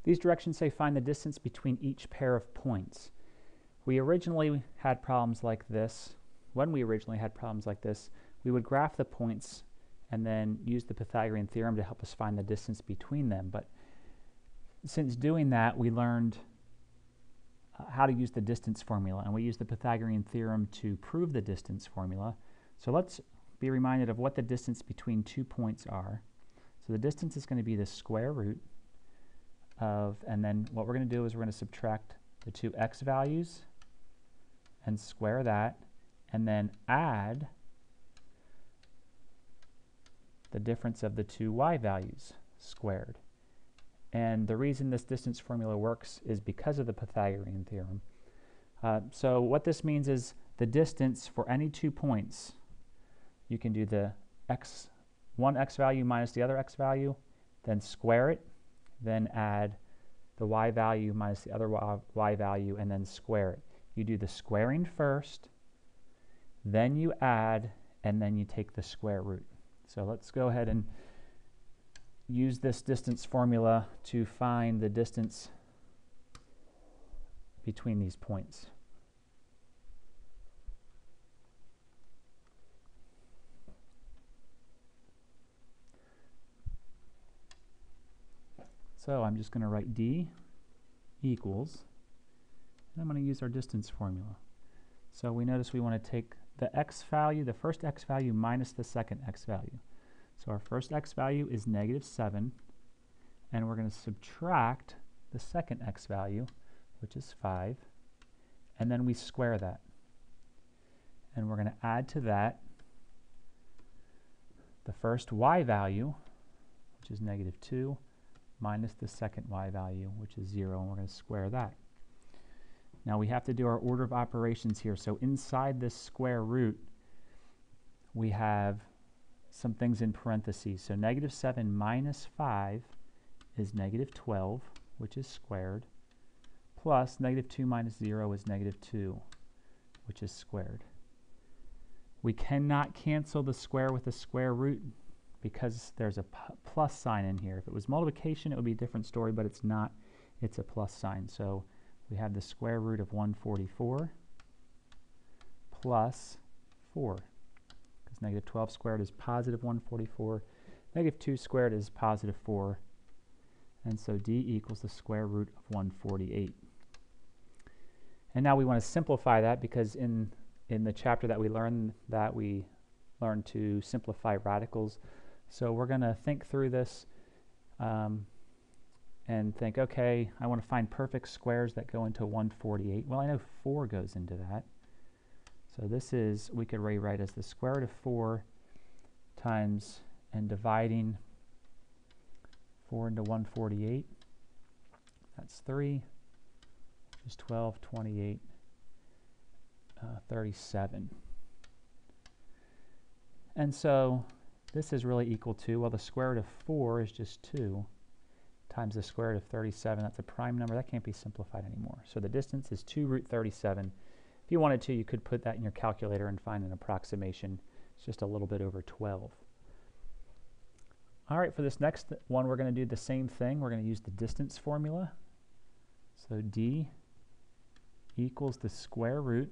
These directions say find the distance between each pair of points. We originally had problems like this. When we originally had problems like this, we would graph the points and then use the Pythagorean theorem to help us find the distance between them. But since doing that, we learned how to use the distance formula, and we used the Pythagorean theorem to prove the distance formula. So let's be reminded of what the distance between 2 points are. So the distance is going to be the square root of, and then what we're going to do is we're going to subtract the two x values and square that, and then add the difference of the two y values squared. And the reason this distance formula works is because of the Pythagorean theorem. So what this means is the distance for any 2 points, you can do the one x value minus the other x value, then square it, then add the y value minus the other y value, and then square it. You do the squaring first, then you add, and then you take the square root. So let's go ahead and use this distance formula to find the distance between these points. So I'm just going to write d equals, and I'm going to use our distance formula. So we notice we want to take the x value, the first x value minus the second x value. So our first x value is -7, and we're going to subtract the second x value, which is 5, and then we square that. And we're going to add to that the first y value, which is -2, minus the second y value, which is 0, and we're going to square that. Now we have to do our order of operations here. So inside this square root, we have some things in parentheses. So -7 minus 5 is -12, which is squared, plus -2 minus 0 is -2, which is squared. We cannot cancel the square with the square root because there's a plus sign in here. If it was multiplication, it would be a different story, but it's not. It's a plus sign. So we have the square root of 144 plus 4. Because -12 squared is positive 144. -2 squared is positive 4. And so d equals the square root of 148. And now we want to simplify that because in the chapter that we learned to simplify radicals. So we're going to think through this and think, okay, I want to find perfect squares that go into 148. Well, I know 4 goes into that. So this is, we could rewrite as the square root of 4 times, and dividing 4 into 148. That's 3, which is 12, 28, 37. And so this is really equal to, well, the square root of 4 is just 2 times the square root of 37. That's a prime number. That can't be simplified anymore. So the distance is 2 root 37. If you wanted to, you could put that in your calculator and find an approximation. It's just a little bit over 12. All right, for this next one, we're going to do the same thing. We're going to use the distance formula. So d equals the square root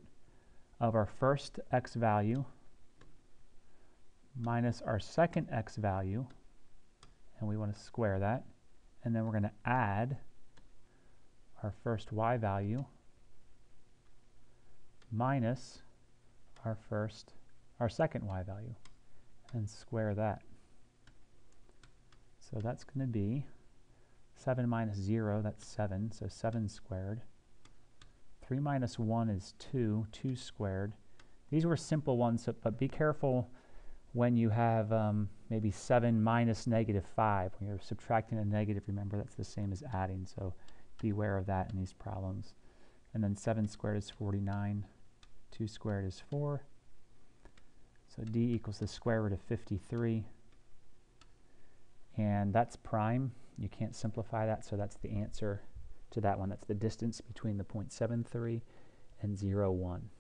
of our first x value minus our second x value, and we want to square that, and then we're going to add our first y value minus our second y value, and square that. So that's going to be 7 minus 0, that's 7, so 7 squared. 3 minus 1 is 2, 2 squared. These were simple ones, but be careful when you have maybe 7 minus -5. When you're subtracting a negative, remember that's the same as adding, so beware of that in these problems. And then 7 squared is 49, 2 squared is 4. So d equals the square root of 53. And that's prime. You can't simplify that, so that's the answer to that one. That's the distance between the point 73 and 0, 1.